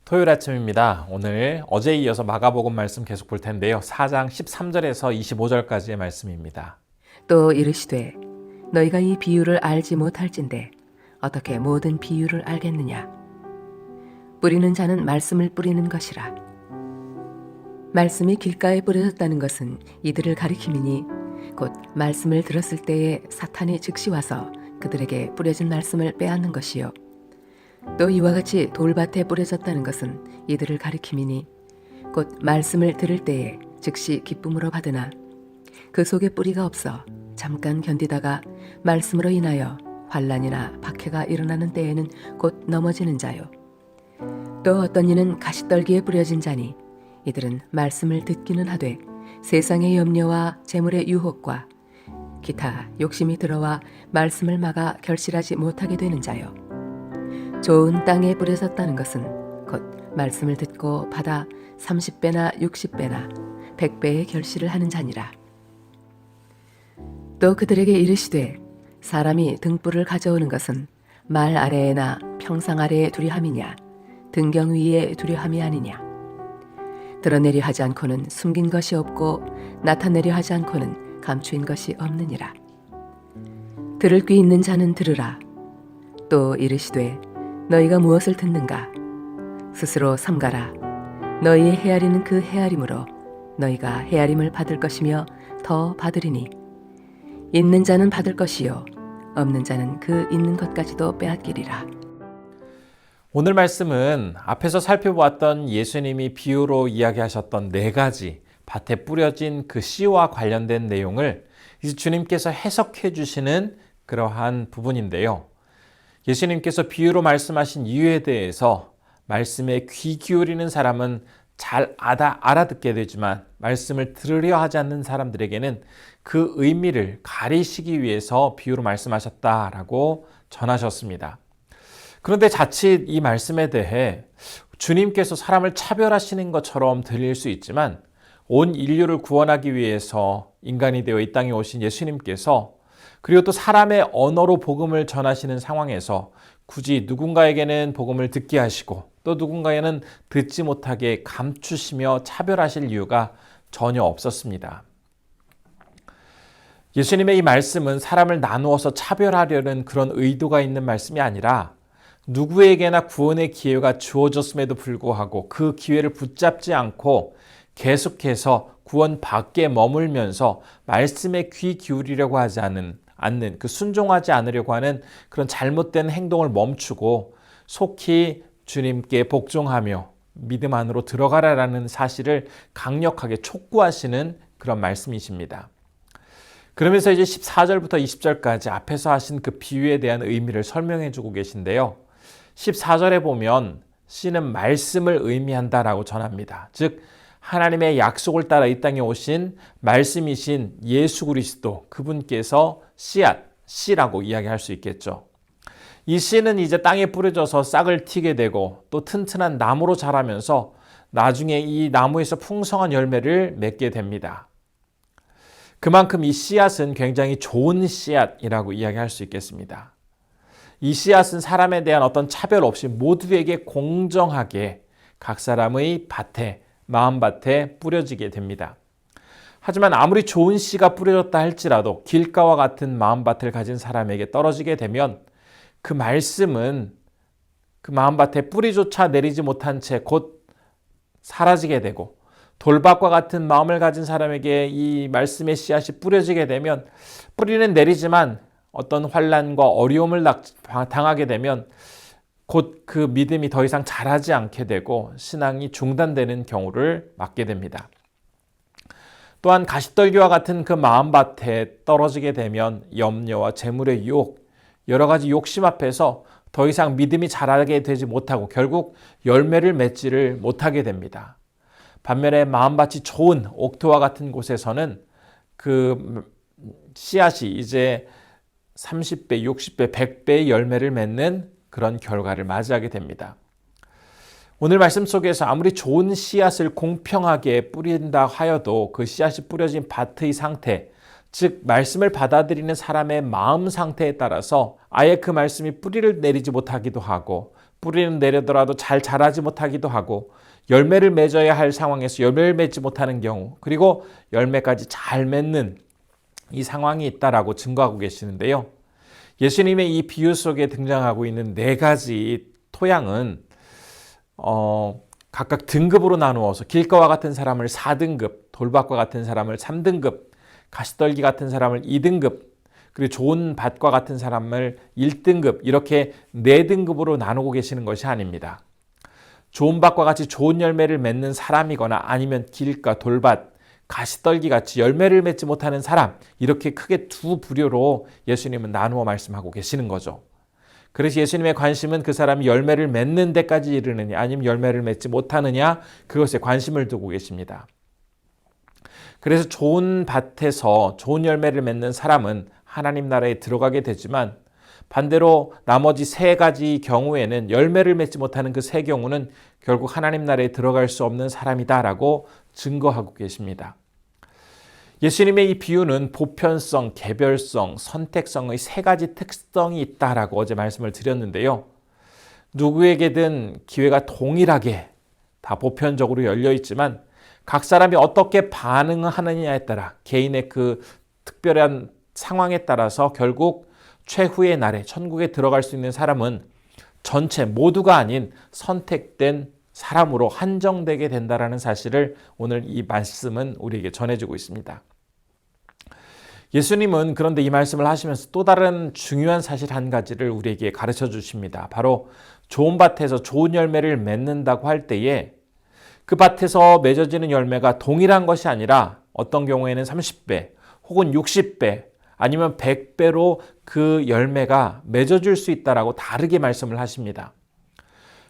토요일 아침입니다. 오늘 어제에 이어서 마가복음 말씀 계속 볼 텐데요. 4장 13절에서 25절까지의 말씀입니다. 또 이르시되 너희가 이 비유를 알지 못할진대 어떻게 모든 비유를 알겠느냐. 뿌리는 자는 말씀을 뿌리는 것이라. 말씀이 길가에 뿌려졌다는 것은 이들을 가리킴이니 곧 말씀을 들었을 때에 사탄이 즉시 와서 그들에게 뿌려진 말씀을 빼앗는 것이요. 또 이와 같이 돌밭에 뿌려졌다는 것은 이들을 가리킴이니 곧 말씀을 들을 때에 즉시 기쁨으로 받으나 그 속에 뿌리가 없어 잠깐 견디다가 말씀으로 인하여 환난이나 박해가 일어나는 때에는 곧 넘어지는 자요. 또 어떤 이는 가시떨기에 뿌려진 자니 이들은 말씀을 듣기는 하되 세상의 염려와 재물의 유혹과 기타 욕심이 들어와 말씀을 막아 결실하지 못하게 되는 자요. 좋은 땅에 뿌려졌다는 것은 곧 말씀을 듣고 받아 30배나 60배나 100배의 결실을 하는 자니라. 또 그들에게 이르시되 사람이 등불을 가져오는 것은 말 아래에나 평상 아래에 두려 함이냐 등경 위에 두려 함이 아니냐. 드러내려 하지 않고는 숨긴 것이 없고 나타내려 하지 않고는 감추인 것이 없느니라. 들을 귀 있는 자는 들으라. 또 이르시되 너희가 무엇을 듣는가? 스스로 삼가라. 너희의 헤아리는 그 헤아림으로 너희가 헤아림을 받을 것이며 더 받으리니 있는 자는 받을 것이요 없는 자는 그 있는 것까지도 빼앗기리라. 오늘 말씀은 앞에서 살펴보았던 예수님이 비유로 이야기하셨던 4가지 밭에 뿌려진 그 씨와 관련된 내용을 이제 주님께서 해석해 주시는 그러한 부분인데요. 예수님께서 비유로 말씀하신 이유에 대해서 말씀에 귀 기울이는 사람은 잘 알아듣게 되지만 말씀을 들으려 하지 않는 사람들에게는 그 의미를 가리시기 위해서 비유로 말씀하셨다라고 전하셨습니다. 그런데 자칫 이 말씀에 대해 주님께서 사람을 차별하시는 것처럼 들릴 수 있지만 온 인류를 구원하기 위해서 인간이 되어 이 땅에 오신 예수님께서 그리고 또 사람의 언어로 복음을 전하시는 상황에서 굳이 누군가에게는 복음을 듣게 하시고 또 누군가에는 듣지 못하게 감추시며 차별하실 이유가 전혀 없었습니다. 예수님의 이 말씀은 사람을 나누어서 차별하려는 그런 의도가 있는 말씀이 아니라 누구에게나 구원의 기회가 주어졌음에도 불구하고 그 기회를 붙잡지 않고 계속해서 구원 밖에 머물면서 말씀에 귀 기울이려고 하지 않는 그 순종하지 않으려고 하는 그런 잘못된 행동을 멈추고 속히 주님께 복종하며 믿음 안으로 들어가라라는 사실을 강력하게 촉구하시는 그런 말씀이십니다. 그러면서 이제 14절부터 20절까지 앞에서 하신 그 비유에 대한 의미를 설명해 주고 계신데요. 14절에 보면 씨는 말씀을 의미한다라고 전합니다. 즉 하나님의 약속을 따라 이 땅에 오신 말씀이신 예수 그리스도 그분께서 씨앗, 씨라고 이야기할 수 있겠죠. 이 씨는 이제 땅에 뿌려져서 싹을 틔게 되고 또 튼튼한 나무로 자라면서 나중에 이 나무에서 풍성한 열매를 맺게 됩니다. 그만큼 이 씨앗은 굉장히 좋은 씨앗이라고 이야기할 수 있겠습니다. 이 씨앗은 사람에 대한 어떤 차별 없이 모두에게 공정하게 각 사람의 밭에 마음밭에 뿌려지게 됩니다. 하지만 아무리 좋은 씨가 뿌려졌다 할지라도 길가와 같은 마음밭을 가진 사람에게 떨어지게 되면 그 말씀은 그 마음밭에 뿌리조차 내리지 못한 채 곧 사라지게 되고 돌밭과 같은 마음을 가진 사람에게 이 말씀의 씨앗이 뿌려지게 되면 뿌리는 내리지만 어떤 환난과 어려움을 당하게 되면 곧 그 믿음이 더 이상 자라지 않게 되고 신앙이 중단되는 경우를 맞게 됩니다. 또한 가시떨기와 같은 그 마음밭에 떨어지게 되면 염려와 재물의 유혹, 여러 가지 욕심 앞에서 더 이상 믿음이 자라게 되지 못하고 결국 열매를 맺지를 못하게 됩니다. 반면에 마음밭이 좋은 옥토와 같은 곳에서는 그 씨앗이 이제 30배, 60배, 100배의 열매를 맺는 그런 결과를 맞이하게 됩니다. 오늘 말씀 속에서 아무리 좋은 씨앗을 공평하게 뿌린다 하여도 그 씨앗이 뿌려진 밭의 상태, 즉 말씀을 받아들이는 사람의 마음 상태에 따라서 아예 그 말씀이 뿌리를 내리지 못하기도 하고 뿌리는 내려더라도 잘 자라지 못하기도 하고 열매를 맺어야 할 상황에서 열매를 맺지 못하는 경우, 그리고 열매까지 잘 맺는 이 상황이 있다라고 증거하고 계시는데요. 예수님의 이 비유 속에 등장하고 있는 네 가지 토양은 각각 등급으로 나누어서 길가와 같은 사람을 4등급, 돌밭과 같은 사람을 3등급, 가시떨기 같은 사람을 2등급, 그리고 좋은 밭과 같은 사람을 1등급, 이렇게 4등급으로 나누고 계시는 것이 아닙니다. 좋은 밭과 같이 좋은 열매를 맺는 사람이거나 아니면 길가, 돌밭, 가시떨기 같이 열매를 맺지 못하는 사람, 이렇게 크게 두 부류로 예수님은 나누어 말씀하고 계시는 거죠. 그래서 예수님의 관심은 그 사람이 열매를 맺는 데까지 이르느냐 아니면 열매를 맺지 못하느냐, 그것에 관심을 두고 계십니다. 그래서 좋은 밭에서 좋은 열매를 맺는 사람은 하나님 나라에 들어가게 되지만, 반대로 나머지 3가지 경우에는 열매를 맺지 못하는 그 3경우는 결국 하나님 나라에 들어갈 수 없는 사람이다라고 증거하고 계십니다. 예수님의 이 비유는 보편성, 개별성, 선택성의 3가지 특성이 있다라고 어제 말씀을 드렸는데요. 누구에게든 기회가 동일하게 다 보편적으로 열려 있지만 각 사람이 어떻게 반응하느냐에 따라, 개인의 그 특별한 상황에 따라서 결국 최후의 날에 천국에 들어갈 수 있는 사람은 전체 모두가 아닌 선택된 사람으로 한정되게 된다라는 사실을 오늘 이 말씀은 우리에게 전해주고 있습니다. 예수님은 그런데 이 말씀을 하시면서 또 다른 중요한 사실 한 가지를 우리에게 가르쳐 주십니다. 바로 좋은 밭에서 좋은 열매를 맺는다고 할 때에 그 밭에서 맺어지는 열매가 동일한 것이 아니라 어떤 경우에는 30배 혹은 60배 아니면 100배로 그 열매가 맺어질 수 있다라고 다르게 말씀을 하십니다.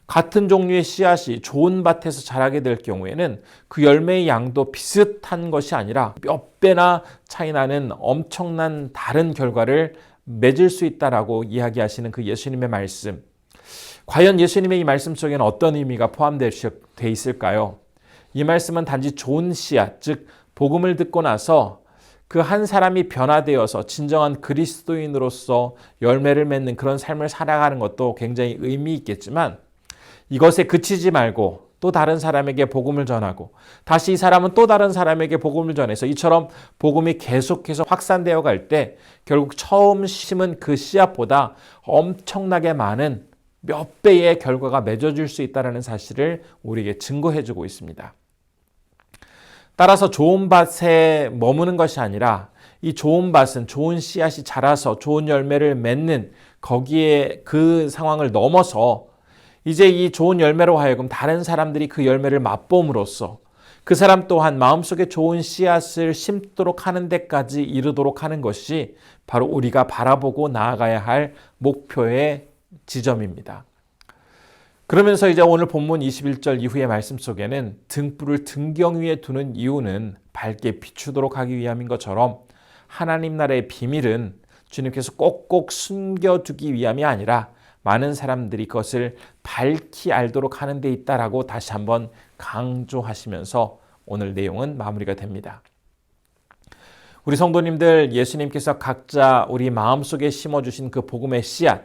같은 종류의 씨앗이 좋은 밭에서 자라게 될 경우에는 그 열매의 양도 비슷한 것이 아니라 몇 배나 차이 나는 엄청난 다른 결과를 맺을 수 있다라고 이야기하시는 그 예수님의 말씀. 과연 예수님의 이 말씀 속에는 어떤 의미가 포함되어 있을까요? 이 말씀은 단지 좋은 씨앗, 즉 복음을 듣고 나서 그 한 사람이 변화되어서 진정한 그리스도인으로서 열매를 맺는 그런 삶을 살아가는 것도 굉장히 의미 있겠지만, 이것에 그치지 말고 또 다른 사람에게 복음을 전하고 다시 이 사람은 또 다른 사람에게 복음을 전해서 이처럼 복음이 계속해서 확산되어 갈 때 결국 처음 심은 그 씨앗보다 엄청나게 많은 몇 배의 결과가 맺어질 수 있다는 사실을 우리에게 증거해 주고 있습니다. 따라서 좋은 밭에 머무는 것이 아니라 이 좋은 밭은 좋은 씨앗이 자라서 좋은 열매를 맺는 거기에 그 상황을 넘어서 이제 이 좋은 열매로 하여금 다른 사람들이 그 열매를 맛봄으로써 그 사람 또한 마음속에 좋은 씨앗을 심도록 하는 데까지 이르도록 하는 것이 바로 우리가 바라보고 나아가야 할 목표의 지점입니다. 그러면서 이제 오늘 본문 21절 이후의 말씀 속에는 등불을 등경 위에 두는 이유는 밝게 비추도록 하기 위함인 것처럼 하나님 나라의 비밀은 주님께서 꼭꼭 숨겨두기 위함이 아니라 많은 사람들이 그것을 밝히 알도록 하는 데 있다라고 다시 한번 강조하시면서 오늘 내용은 마무리가 됩니다. 우리 성도님들, 예수님께서 각자 우리 마음속에 심어주신 그 복음의 씨앗,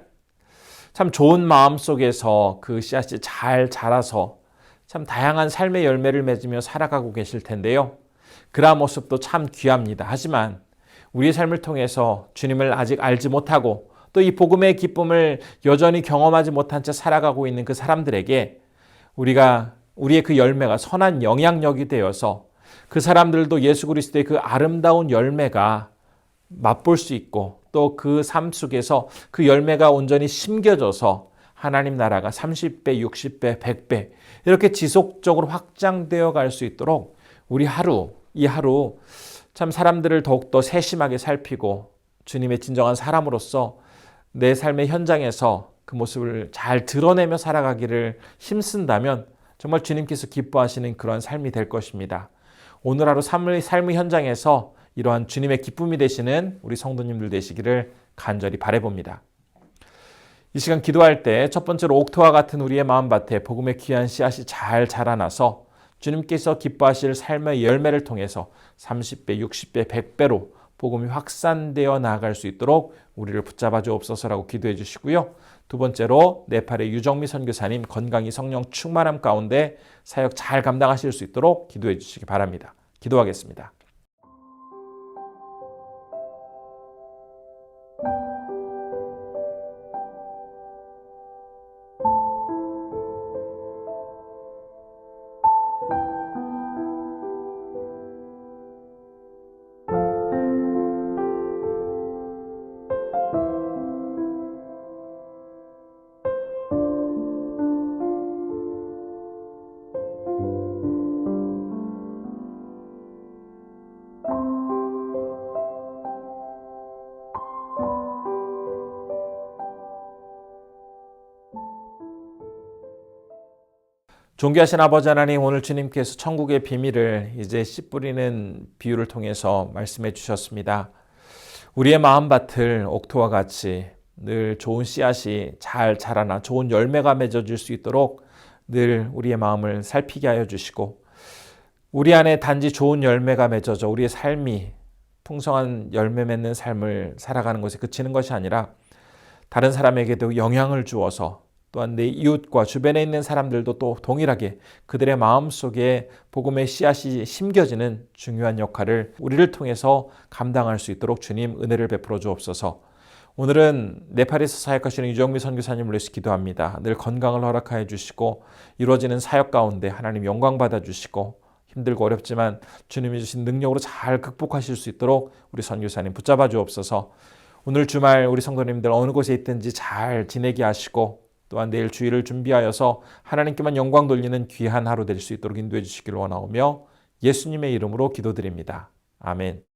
참 좋은 마음 속에서 그 씨앗이 잘 자라서 참 다양한 삶의 열매를 맺으며 살아가고 계실 텐데요. 그러한 모습도 참 귀합니다. 하지만 우리의 삶을 통해서 주님을 아직 알지 못하고 또 이 복음의 기쁨을 여전히 경험하지 못한 채 살아가고 있는 그 사람들에게 우리의 그 열매가 선한 영향력이 되어서 그 사람들도 예수 그리스도의 그 아름다운 열매가 맛볼 수 있고 또 그 삶 속에서 그 열매가 온전히 심겨져서 하나님 나라가 30배, 60배, 100배 이렇게 지속적으로 확장되어 갈 수 있도록 우리 이 하루 참 사람들을 더욱더 세심하게 살피고 주님의 진정한 사람으로서 내 삶의 현장에서 그 모습을 잘 드러내며 살아가기를 힘쓴다면 정말 주님께서 기뻐하시는 그런 삶이 될 것입니다. 오늘 하루 삶의 현장에서 이러한 주님의 기쁨이 되시는 우리 성도님들 되시기를 간절히 바라봅니다. 이 시간 기도할 때 첫 번째로 옥토와 같은 우리의 마음밭에 복음의 귀한 씨앗이 잘 자라나서 주님께서 기뻐하실 삶의 열매를 통해서 30배, 60배, 100배로 복음이 확산되어 나아갈 수 있도록 우리를 붙잡아 주옵소서라고 기도해 주시고요. 두 번째로 네팔의 유정미 선교사님 건강히 성령 충만함 가운데 사역 잘 감당하실 수 있도록 기도해 주시기 바랍니다. 기도하겠습니다. 존귀하신 아버지 하나님, 오늘 주님께서 천국의 비밀을 이제 씨 뿌리는 비유를 통해서 말씀해 주셨습니다. 우리의 마음밭을 옥토와 같이 늘 좋은 씨앗이 잘 자라나 좋은 열매가 맺어질 수 있도록 늘 우리의 마음을 살피게 하여 주시고, 우리 안에 단지 좋은 열매가 맺어져 우리의 삶이 풍성한 열매 맺는 삶을 살아가는 것에 그치는 것이 아니라 다른 사람에게도 영향을 주어서 또한 내 이웃과 주변에 있는 사람들도 또 동일하게 그들의 마음속에 복음의 씨앗이 심겨지는 중요한 역할을 우리를 통해서 감당할 수 있도록 주님 은혜를 베풀어 주옵소서. 오늘은 네팔에서 사역하시는 유정미 선교사님을 위해서 기도합니다. 늘 건강을 허락하여 주시고 이루어지는 사역 가운데 하나님 영광 받아 주시고 힘들고 어렵지만 주님이 주신 능력으로 잘 극복하실 수 있도록 우리 선교사님 붙잡아 주옵소서. 오늘 주말 우리 성도님들 어느 곳에 있든지 잘 지내게 하시고 또한 내일 주일을 준비하여서 하나님께만 영광 돌리는 귀한 하루 될 수 있도록 인도해 주시기를 원하오며 예수님의 이름으로 기도드립니다. 아멘.